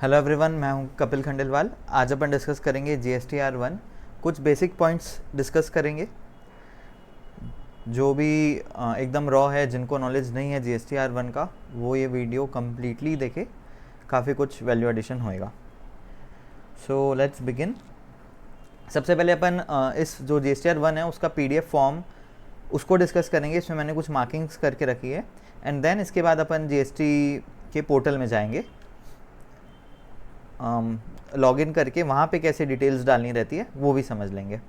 Hello everyone, मैं हूं कपिल खंडेलवाल। आज अपन डिस्कस करेंगे GSTR1। कुछ बेसिक पॉइंट्स डिस्कस करेंगे जो भी एकदम रॉ है, जिनको नॉलेज नहीं है GSTR1 का, वो ये वीडियो कम्प्लीटली देखे, काफ़ी कुछ वैल्यू एडिशन होएगा। So let's begin. सबसे पहले अपन इस जो GSTR1 है उसका PDF फॉर्म उसको डिस्कस करेंगे। इसमें मैंने कुछ मार्किंग्स करके रखी है एंड देन इसके बाद अपन GST के पोर्टल में जाएंगे। लॉगिन करके वहाँ पे कैसे डिटेल्स डालनी रहती है वो भी समझ लेंगे।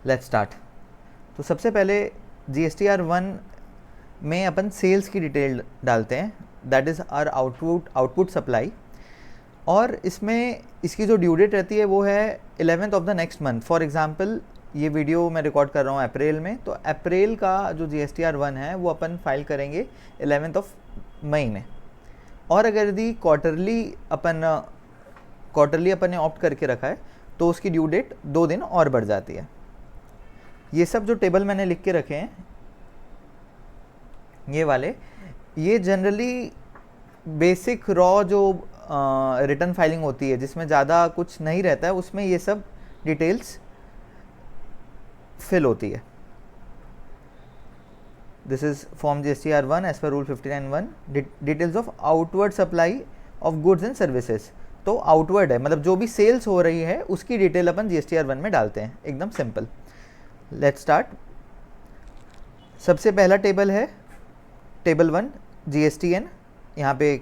Let's start. तो सबसे पहले GSTR1 में अपन सेल्स की डिटेल डालते हैं, that is our output supply. और इसमें इसकी जो ड्यू डेट रहती है वो है 11th of the next month. For example ये वीडियो मैं रिकॉर्ड कर रहा हूँ अप्रैल में, तो अप्रैल का जो GSTR1 है वो अपन फाइल करेंगे 11th ऑफ मई में। और अगर यदि क्वार्टरली अपन ने ऑप्ट करके रखा है तो उसकी ड्यू डेट 2 दिन और बढ़ जाती है। ये सब जो टेबल मैंने लिख के रखे हैं ये वाले, ये जनरली बेसिक रॉ जो रिटर्न फाइलिंग होती है जिसमें ज़्यादा कुछ नहीं रहता है, उसमें ये सब डिटेल्स फिल होती है। This is form GSTR1 as per rule 59(1). Details of outward supply of goods and services. तो आउटवर्ड है मतलब जो भी सेल्स हो रही है उसकी डिटेल अपन GSTR1 में डालते हैं, एकदम सिंपल। Let's start. सबसे पहला टेबल है टेबल 1 GSTN। यहाँ पे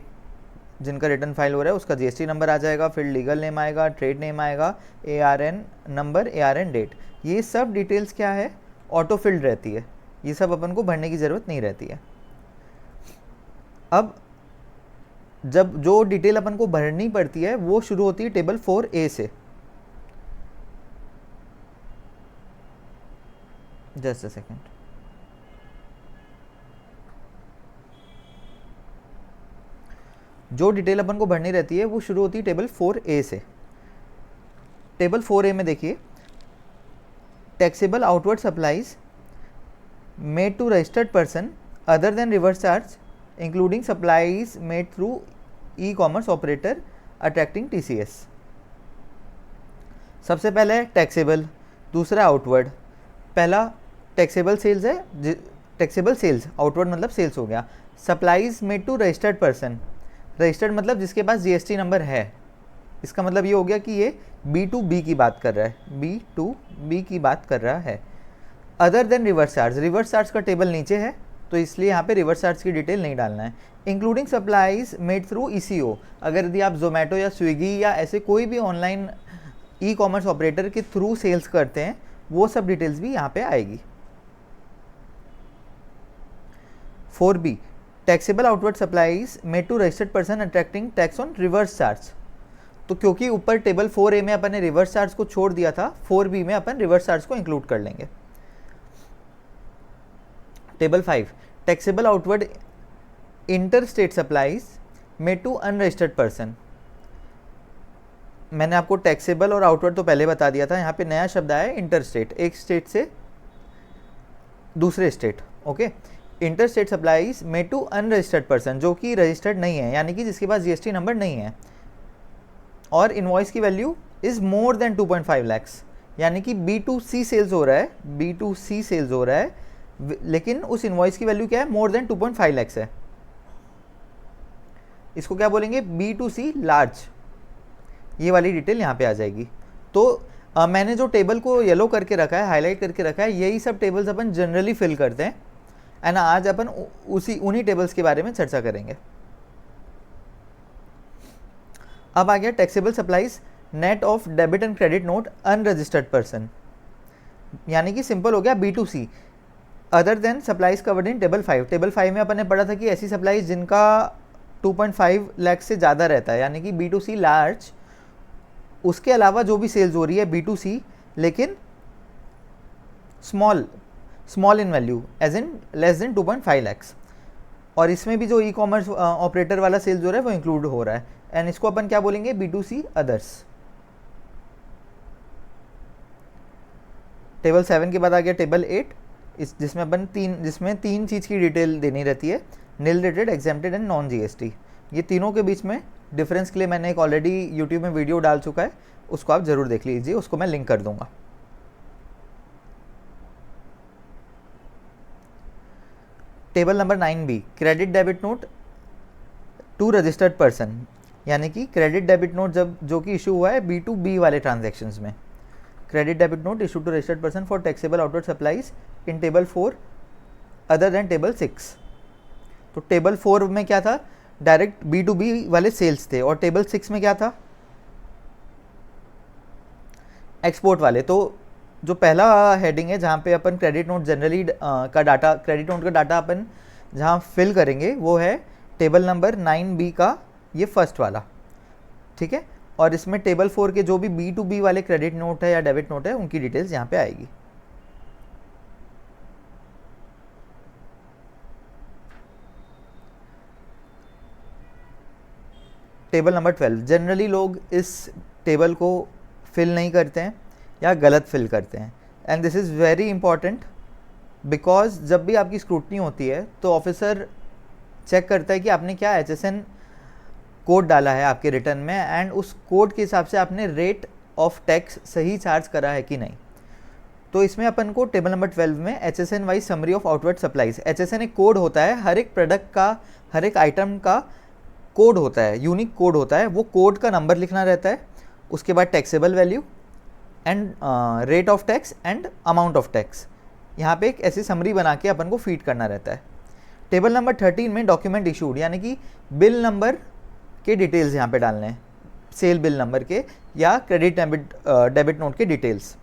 जिनका रिटर्न फाइल हो रहा है उसका GST नंबर आ जाएगा, फिर लीगल नेम आएगा, ट्रेड नेम आएगा, ARN नंबर, ARN डेट। ये सब डिटेल्स क्या है, ऑटो फिल्ड रहती है, ये सब अपन को भरने की ज़रूरत नहीं रहती है। अब जब जो डिटेल अपन को भरनी पड़ती है वो शुरू होती है टेबल 4A से। Just a second. जो डिटेल अपन को भरनी रहती है वो शुरू होती है टेबल 4A से। टेबल 4A में देखिए, taxable outward supplies made to registered person other than reverse charge including supplies made through e-commerce operator attracting TCS। सबसे पहले टैक्सेबल, दूसरा आउटवर्ड। पहला टैक्सेबल सेल्स है, टैक्सेबल सेल्स, आउटवर्ड मतलब सेल्स हो गया। Supplies made to registered person, registered मतलब जिसके पास GST नंबर है। इसका मतलब ये हो गया कि ये B2B की बात कर रहा है, B2B की बात कर रहा है। Other than reverse charge, reverse charge का टेबल नीचे है तो इसलिए यहाँ पे रिवर्स चार्ज की डिटेल नहीं डालना है। Including supplies made through ECO, अगर यदि आप जोमेटो या स्विगी या ऐसे कोई भी ऑनलाइन ई-कॉमर्स ऑपरेटर के थ्रू सेल्स करते हैं वो सब डिटेल्स भी यहाँ पे आएगी। 4B taxable outward supplies made to registered person attracting tax on reverse charge. तो क्योंकि ऊपर टेबल 4A में अपन ने रिवर्स चार्ज को छोड़ दिया था, 4B में अपन रिवर्स चार्ज को इंक्लूड कर लेंगे। Table 5 taxable outward inter state supplies made to unregistered person. मैंने आपको टैक्सेबल और आउटवर्ड तो पहले बता दिया था, यहाँ पे नया शब्द आया है इंटर स्टेट, एक स्टेट से दूसरे state. Okay, inter state supplies made to unregistered person, जो कि रजिस्टर्ड नहीं है, यानी कि जिसके पास GST नंबर नहीं है, और इनवॉइस की value is more than 2.5 lakhs, यानी कि B2C सेल्स हो रहा है, B2C सेल्स हो रहा है, लेकिन उस इनवॉइस की वैल्यू क्या है, मोर देन 2.5 lakhs है। इसको क्या बोलेंगे, B2C लार्ज। ये वाली डिटेल यहाँ पे आ जाएगी। तो मैंने जो टेबल को येलो करके रखा है, हाईलाइट करके रखा है, यही सब टेबल्स अपन जनरली फिल करते हैं एंड आज अपन उन्हीं टेबल्स के बारे में चर्चा करेंगे। अब आ गया taxable supplies net of debit and credit note unregistered person, यानी कि सिंपल हो गया B2C other than supplies covered in table 5। Table 5 में अपन ने पढ़ा था कि ऐसी सप्लाईज जिनका 2.5 लाख से ज़्यादा रहता है, यानी कि B2C लार्ज, उसके अलावा जो भी सेल्स हो रही है B2C लेकिन small in value as in less than 2.5 lakhs। और इसमें भी जो ई-कॉमर्स ऑपरेटर वाला सेल्स हो रहा है वो इंक्लूड हो रहा है, एंड इसको अपन क्या बोलेंगे, B2C अदर्स। टेबल 7 के बाद आ गया टेबल 8, जिसमें तीन चीज़ की डिटेल देनी रहती है, nil rated, exempted and non GST। ये तीनों के बीच में डिफरेंस के लिए मैंने एक ऑलरेडी यूट्यूब में वीडियो डाल चुका है, उसको आप ज़रूर देख लीजिए, उसको मैं लिंक कर दूंगा। Table number 9B, credit debit note to registered person, यानी कि क्रेडिट डेबिट नोट जब जो कि इशू हुआ है B2B वाले ट्रांजैक्शंस में। Credit debit note issue to registered person for taxable outward supplies in table 4 other than table 6। तो टेबल 4 में क्या था, डायरेक्ट B2B वाले सेल्स थे, और टेबल 6 में क्या था, एक्सपोर्ट वाले। तो जो पहला हेडिंग है जहाँ पे अपन क्रेडिट नोट जनरली का डाटा, क्रेडिट नोट का डाटा अपन जहाँ फिल करेंगे वो है टेबल नंबर 9B का ये फर्स्ट वाला, ठीक है। और इसमें टेबल 4 के जो भी B2B वाले क्रेडिट नोट है या डेबिट नोट है उनकी डिटेल्स यहाँ पे आएगी। टेबल नंबर 12, जनरली लोग इस टेबल को फिल नहीं करते हैं या गलत फिल करते हैं, and this is very important because जब भी आपकी स्क्रूटनी होती है तो ऑफिसर चेक करता है कि आपने क्या HSN कोड डाला है आपके रिटर्न में, एंड उस कोड के हिसाब से आपने रेट ऑफ टैक्स सही चार्ज करा है कि नहीं। तो इसमें अपन को टेबल नंबर 12 में HSN wise summary of outward supplies, HSN एक कोड होता है, हर एक प्रोडक्ट का, हर एक आइटम का कोड होता है, यूनिक कोड होता है, वो कोड का नंबर लिखना रहता है, उसके बाद taxable value and rate of tax and amount of tax, यहाँ पे एक ऐसी समरी बना के अपन को फीड करना रहता है। टेबल नंबर 13 में डॉक्यूमेंट इशूड, यानी कि बिल नंबर के डिटेल्स यहाँ पे डालने हैं, सेल बिल नंबर के या क्रेडिट डेबिट नोट के डिटेल्स।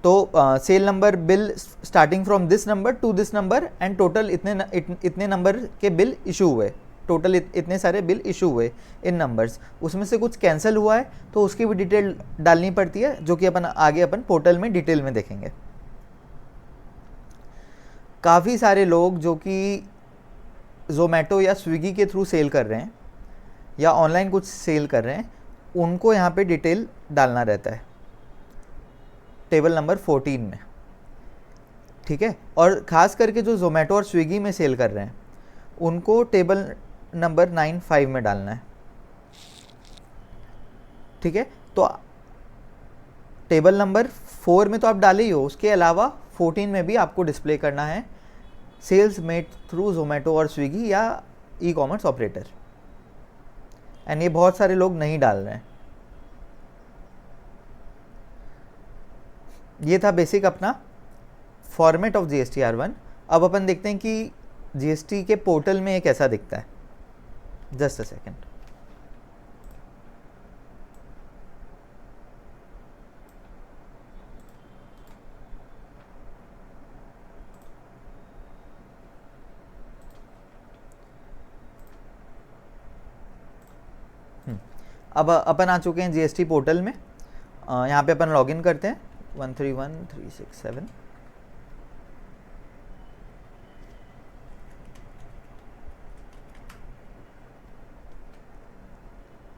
तो sale number bill starting from this number to this number and total इतने नंबर के बिल इशू हुए, टोटल इतने सारे बिल इशू हुए इन नंबर्स, उसमें से कुछ कैंसिल हुआ है तो उसकी भी डिटेल डालनी पड़ती है, जो कि अपन पोर्टल में डिटेल में देखेंगे। काफ़ी सारे लोग जो कि ज़ोमैटो या स्विगी के थ्रू सेल कर रहे हैं या ऑनलाइन कुछ सेल कर रहे हैं, उनको यहाँ पे डिटेल डालना रहता है टेबल नंबर 14 में, ठीक है। और ख़ास करके जो ज़ोमैटो और स्विगी में सेल कर रहे हैं उनको टेबल नंबर 95 में डालना है, ठीक है। तो टेबल नंबर 4 में तो आप डाले ही हो, उसके अलावा 14 में भी आपको डिस्प्ले करना है सेल्स मेड थ्रू ज़ोमैटो और स्विगी या ई कॉमर्स ऑपरेटर, एंड ये बहुत सारे लोग नहीं डाल रहे हैं। ये था बेसिक अपना फॉर्मेट ऑफ GSTR1। अब अपन देखते हैं कि GST के पोर्टल में ये कैसा दिखता है। Just a second. अब अपन आ चुके हैं GST पोर्टल में। यहाँ पे अपन लॉगिन करते हैं 131367।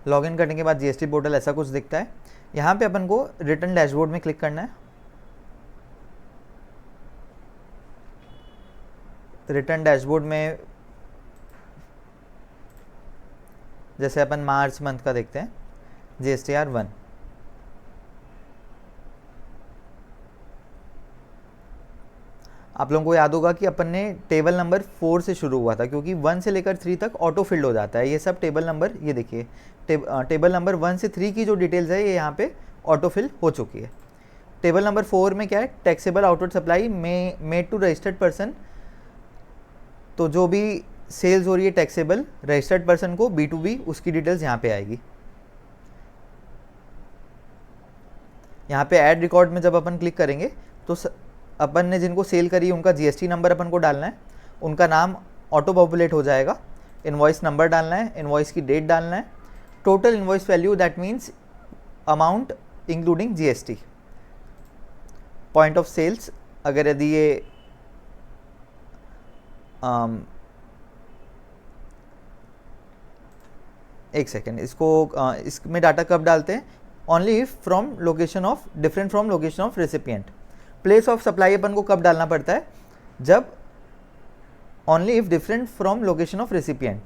लॉगिन करने के बाद GST पोर्टल ऐसा कुछ दिखता है। यहाँ पे अपन को रिटर्न डैशबोर्ड में क्लिक करना है। रिटर्न डैशबोर्ड में जैसे अपन मार्च मंथ का देखते हैं GSTR1। आप लोगों को याद होगा कि अपन ने टेबल नंबर 4 से शुरू हुआ था, क्योंकि 1 से लेकर 3 तक ऑटो फिल्ड हो जाता है। ये सब टेबल नंबर, ये देखिए टेबल नंबर 1 से 3 की जो डिटेल्स है ये यहाँ पे ऑटो फिल हो चुकी है। टेबल नंबर 4 में क्या है, taxable outward supply made to registered person. तो जो भी सेल्स हो रही है टैक्सेबल रजिस्टर्ड पर्सन को B2B, उसकी डिटेल्स यहाँ पे आएगी। यहाँ पे ऐड रिकॉर्ड में जब अपन क्लिक करेंगे तो अपन ने जिनको सेल करी उनका GST नंबर अपन को डालना है, उनका नाम ऑटो पॉपुलेट हो जाएगा, इनवॉइस नंबर डालना है, इनवॉइस की डेट डालना है, total invoice value that means amount including GST, point of sales अगर यदि ये एक सेकेंड, इसमें डाटा कब डालते हैं, only if from location of different from location of recipient. Place of supply अपन को कब डालना पड़ता है, जब only if different from location of recipient,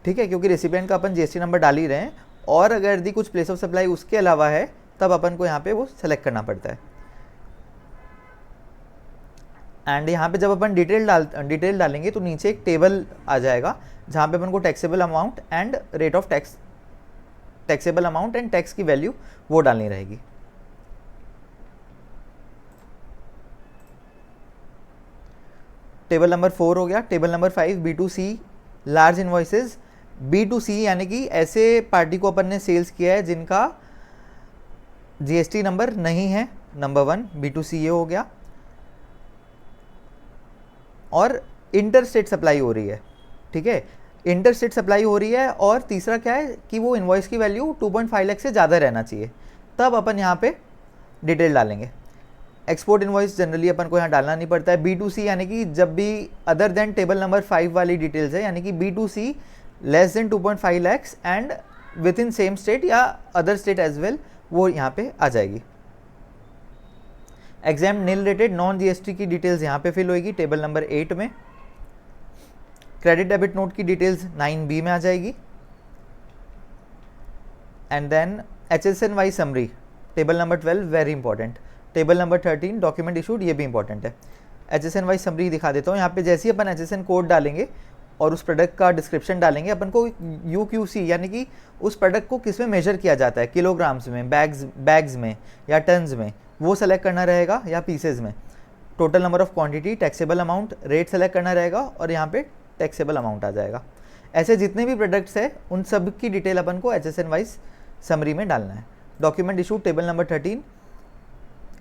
ठीक है, क्योंकि रेसिपिएंट का अपन जीएसटी नंबर डाल ही रहे हैं, और अगर यदि कुछ प्लेस ऑफ सप्लाई उसके अलावा है तब अपन को यहाँ पे वो सेलेक्ट करना पड़ता है। एंड यहाँ पे जब अपन डिटेल डालेंगे तो नीचे एक टेबल आ जाएगा जहाँ पे अपन को taxable amount and rate of tax, taxable amount and tax की वैल्यू वो डालनी रहेगी। टेबल नंबर 4 हो गया। Table number 5 B2C large invoices. B2C यानी कि ऐसे पार्टी को अपन ने सेल्स किया है जिनका जीएसटी नंबर नहीं है, नंबर 1 B2C ये हो गया। और इंटर स्टेट सप्लाई हो रही है, ठीक है, इंटर स्टेट सप्लाई हो रही है। और तीसरा क्या है कि वो इन्वॉइस की वैल्यू 2.5 लाख से ज़्यादा रहना चाहिए, तब अपन यहाँ पे डिटेल डालेंगे। एक्सपोर्ट इन्वॉइस जनरली अपन को यहाँ डालना नहीं पड़ता है। B2C यानी कि जब भी अदर देन टेबल नंबर 5 वाली डिटेल्स है, यानी कि B2C less than 2.5 lakhs and with in same state या अदर स्टेट एज वेल, वो यहाँ पे आ जाएगी। Exam nil rated non GST की डिटेल्स यहाँ पे फिल होगी टेबल नंबर 8 में। क्रेडिट डेबिट नोट की डिटेल्स 9B में आ जाएगी। And then HSN wise summary table number 12 very important. Table number 13 document issued, ये भी इंपॉर्टेंट है। HSN वाइज समरी दिखा देता हूँ। यहाँ पे जैसे ही अपन HSN कोड डालेंगे और उस प्रोडक्ट का डिस्क्रिप्शन डालेंगे, अपन को UQC यानी कि उस प्रोडक्ट को किस में मेजर किया जाता है, किलोग्राम्स में, बैग्स में या टन्स में, वो सेलेक्ट करना रहेगा, या पीसेज में। Total number of quantity, taxable amount, rate select करना रहेगा और यहाँ पे टैक्सेबल अमाउंट आ जाएगा। ऐसे जितने भी प्रोडक्ट्स हैं उन सब की डिटेल अपन को HSN वाइज समरी में डालना है। Document issue table number 13।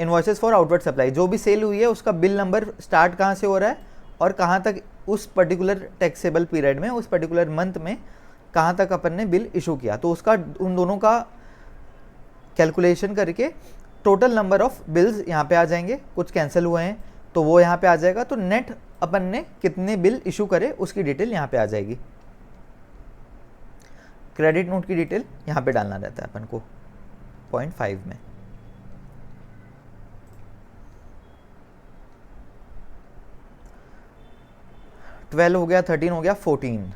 Invoices for outward supply, जो भी सेल हुई है उसका बिल नंबर स्टार्ट कहाँ से हो रहा है और कहाँ तक उस पर्टिकुलर टैक्सेबल पीरियड में, उस पर्टिकुलर मंथ में कहाँ तक अपन ने बिल इशू किया, तो उसका उन दोनों का कैलकुलेशन करके टोटल नंबर ऑफ बिल्स यहाँ पे आ जाएंगे। कुछ कैंसिल हुए हैं तो वो यहाँ पे आ जाएगा, तो नेट अपन ने कितने बिल इशू करे उसकी डिटेल यहाँ पे आ जाएगी। क्रेडिट नोट की डिटेल यहाँ पे डालना रहता है अपन को पॉइंट 5 में। ट्वेल्व हो गया, 13 हो गया, 14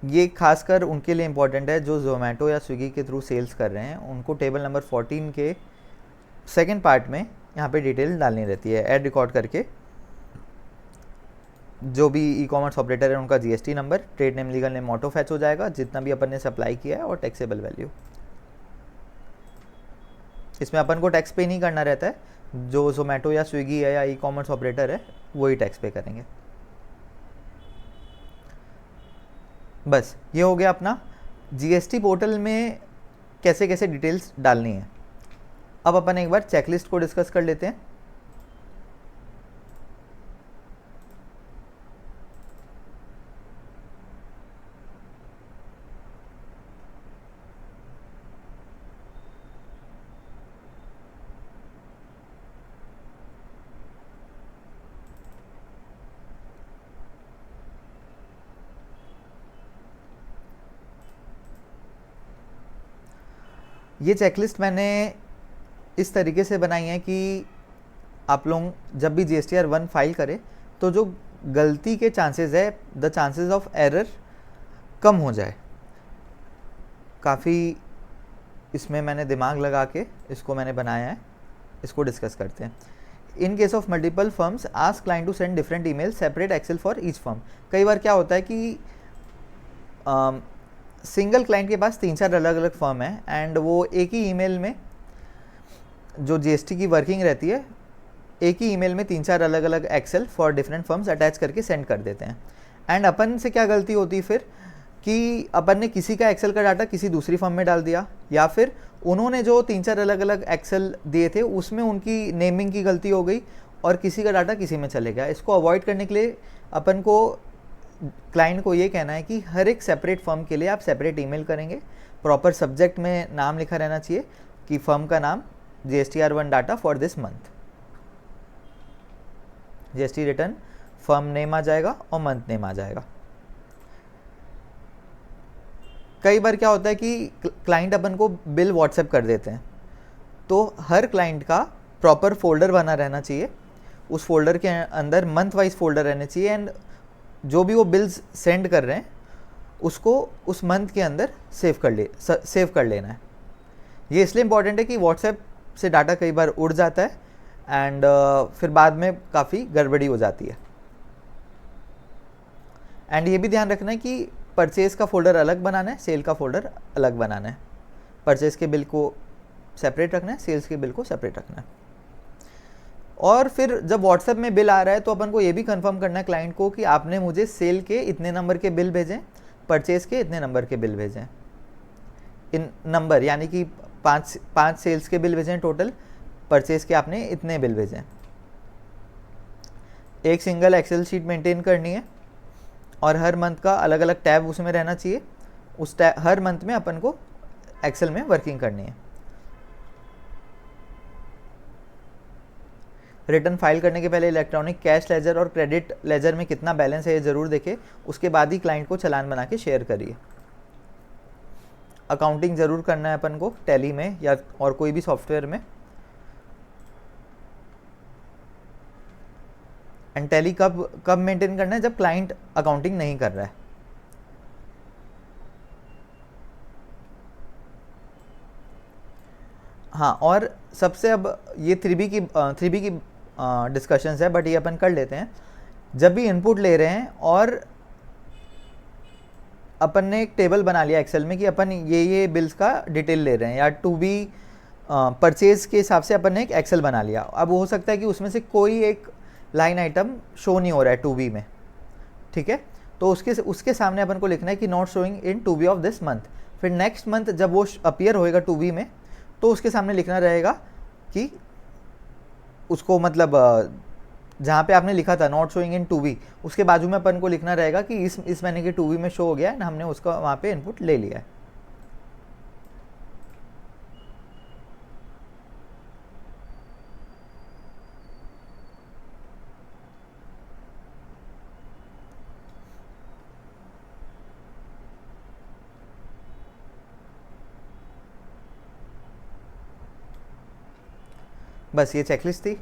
ये खासकर उनके लिए इंपॉर्टेंट है जो जोमेटो या स्विगी के थ्रू सेल्स कर रहे हैं। उनको टेबल नंबर 14 के सेकंड पार्ट में यहाँ पे डिटेल डालनी रहती है। ऐड रिकॉर्ड करके जो भी ई कॉमर्स ऑपरेटर है उनका GST number, trade name, legal name, auto fetch हो जाएगा, जितना भी अपन ने सप्लाई किया है, और टैक्सेबल वैल्यू। इसमें अपन को टैक्स पे नहीं करना रहता है, जो जोमेटो या स्विगी है या ई कॉमर्स ऑपरेटर है वही टैक्स पे करेंगे। बस ये हो गया अपना जीएसटी पोर्टल में कैसे कैसे डिटेल्स डालनी है। अब अपन एक बार चेकलिस्ट को डिस्कस कर लेते हैं। ये चेकलिस्ट मैंने इस तरीके से बनाई है कि आप लोग जब भी GSTR 1 फाइल करें तो जो गलती के चांसेस है, द चांसेस ऑफ एरर कम हो जाए। काफ़ी इसमें मैंने दिमाग लगा के इसको मैंने बनाया है, इसको डिस्कस करते हैं। In case of multiple firms ask client to send different email separate excel for each firm. कई बार क्या होता है कि सिंगल क्लाइंट के पास 3-4 अलग अलग फर्म है एंड वो एक ही ईमेल में जो जीएसटी की वर्किंग रहती है, एक ही ईमेल में 3-4 अलग अलग excel for different firms attach करके सेंड कर देते हैं। एंड अपन से क्या गलती होती है फिर कि अपन ने किसी का एक्सेल का डाटा किसी दूसरी फर्म में डाल दिया, या फिर उन्होंने जो 3-4 अलग अलग एक्सेल दिए थे उसमें उनकी नेमिंग की गलती हो गई और किसी का डाटा किसी में चले गया। इसको अवॉइड करने के लिए अपन को क्लाइंट को ये कहना है कि हर एक सेपरेट फर्म के लिए आप सेपरेट ईमेल करेंगे। प्रॉपर सब्जेक्ट में नाम लिखा रहना चाहिए कि फर्म का नाम GSTR 1 data for this month, GST return, firm name आ जाएगा और मंथ नेम आ जाएगा। कई बार क्या होता है कि क्लाइंट अपन को बिल व्हाट्सएप कर देते हैं, तो हर क्लाइंट का प्रॉपर फोल्डर बना रहना चाहिए। उस फोल्डर के अंदर मंथ वाइज फोल्डर रहने चाहिए एंड जो भी वो बिल्स सेंड कर रहे हैं उसको उस मंथ के अंदर सेव कर लेना है। ये इसलिए इम्पॉर्टेंट है कि व्हाट्सएप से डाटा कई बार उड़ जाता है एंड फिर बाद में काफ़ी गड़बड़ी हो जाती है। एंड ये भी ध्यान रखना है कि परचेज़ का फ़ोल्डर अलग बनाना है, सेल का फ़ोल्डर अलग बनाना है। परचेज़ के बिल को सेपरेट रखना है, सेल्स के बिल को सेपरेट रखना है। और फिर जब व्हाट्सएप में बिल आ रहा है तो अपन को ये भी कंफर्म करना है क्लाइंट को कि आपने मुझे सेल के इतने नंबर के बिल भेजें, परचेज़ के इतने नंबर के बिल भेजें। इन नंबर यानी कि पाँच सेल्स के बिल भेजें टोटल, परचेज़ के आपने इतने बिल भेजें। एक सिंगल एक्सेल शीट मेंटेन करनी है और हर मंथ का अलग अलग टैब उसमें रहना चाहिए। उस हर मंथ में अपन को एक्सेल में वर्किंग करनी है। रिटर्न फाइल करने के पहले इलेक्ट्रॉनिक कैश लेजर और क्रेडिट लेजर में कितना बैलेंस है ये ज़रूर देखें, उसके बाद ही क्लाइंट को चालान बना के शेयर करिए। अकाउंटिंग ज़रूर करना है अपन को टैली में या और कोई भी सॉफ्टवेयर में। एंड टैली कब मेंटेन करना है, जब क्लाइंट अकाउंटिंग नहीं कर रहा है। हाँ, और सबसे अब ये 3B की डिस्कशंस है, बट ये अपन कर लेते हैं। जब भी इनपुट ले रहे हैं और अपन ने एक टेबल बना लिया एक्सेल में कि अपन ये बिल्स का डिटेल ले रहे हैं, या टू बी परचेज के हिसाब से अपन ने एक एक्सेल बना लिया। अब हो सकता है कि उसमें से कोई एक लाइन आइटम शो नहीं हो रहा है 2B में, ठीक है, तो उसके सामने अपन को लिखना है कि not showing in 2B of this month. फिर नेक्स्ट मंथ जब वो अपीयर होएगा 2B में तो उसके सामने लिखना रहेगा कि उसको मतलब जहाँ पे आपने लिखा था नॉट शोइंग इन 2B, उसके बाजू में अपन को लिखना रहेगा कि इस महीने के 2B में शो हो गया है, हमने उसका वहाँ पे इनपुट ले लिया है। बस ये चेकलिस्ट थी।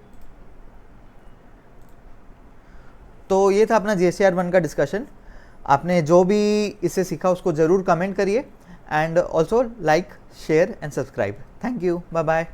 तो ये था अपना GSTR 1 का डिस्कशन। आपने जो भी इससे सीखा उसको ज़रूर कमेंट करिए and also like, share and subscribe. Thank you, bye bye.